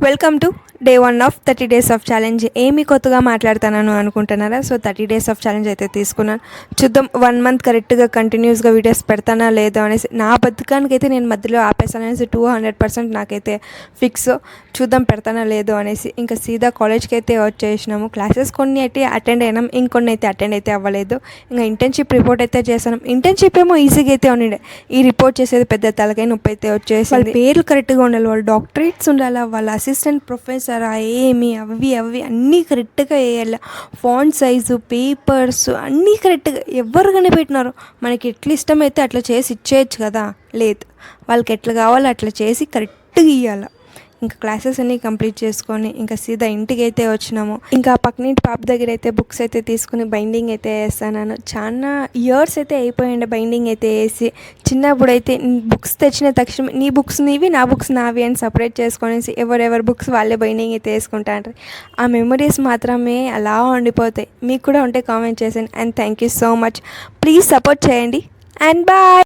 Welcome to day 1 of 30 days of challenge. ఏమి కొత్తగా మాట్లాడుతున్నాను అనుకుంటున్నారా? సో 30 డేస్ ఆఫ్ ఛాలెంజ్ అయితే తీసుకున్నాను. చూద్దాం 1 మంత్ కరెక్ట్గా కంటిన్యూస్గా వీడియోస్ పెడతానా లేదో అనేసి. నా బతుకానికి అయితే నేను మధ్యలో ఆపేసాను అనేసి 200% నాకైతే ఫిక్స్. చూద్దాం పెడతానా లేదో అనేసి. ఇంకా సీదా కాలేజ్కి అయితే వచ్చేసినాము. క్లాసెస్ కొన్ని అయితే అటెండ్ అయినాం, ఇంకొన్ని అయితే అటెండ్ అయితే అవ్వలేదు. ఇంకా ఇంటర్న్షిప్ రిపోర్ట్ అయితే చేశాను. ఇంటర్న్షిప్ ఏమో ఈజీగా అయితే ఉండే, ఈ రిపోర్ట్ చేసేది పెద్ద తలకాయ నొప్పి అయితే వచ్చేసి. వాళ్ళ పేర్లు కరెక్ట్గా ఉండాలి, వాళ్ళ డాక్టరేట్స్ ఉండాలి, వాళ్ళ అసిస్టెంట్ ప్రొఫెసర్ ఏమి అవి అన్నీ కరెక్ట్గా వేయాలి. ఫాంట్ సైజు, పేపర్స్ అన్నీ కరెక్ట్గా ఎవరు కనిపెట్టినారు. మనకి ఎట్లా ఇష్టమైతే అట్లా చేసి ఇచ్చేయచ్చు కదా. లేదు, వాళ్ళకి ఎట్లా కావాలో అట్లా చేసి కరెక్ట్గా ఇవ్వాలి. ఇంకా క్లాసెస్ అన్నీ కంప్లీట్ చేసుకొని ఇంకా సీదా ఇంటికి అయితే వచ్చినాము. ఇంకా పక్కనింటి పాప దగ్గర అయితే బుక్స్ అయితే తీసుకుని బైండింగ్ అయితే వేస్తాను. చాలా ఇయర్స్ అయితే అయిపోయిండే బైండింగ్ అయితే వేసి. చిన్నప్పుడు అయితే బుక్స్ తెచ్చిన తక్షణ నీ బుక్స్ నీవి, నా బుక్స్ నావి అని సపరేట్ చేసుకొనేసి ఎవరెవరి బుక్స్ వాళ్ళే బైండింగ్ అయితే వేసుకుంటా అంటారు. ఆ మెమరీస్ మాత్రమే అలా ఉండిపోతాయి. మీకు కూడా ఉంటే కామెంట్ చేయండి. And thank you so much. Please support చేయండి అండ్ బాయ్.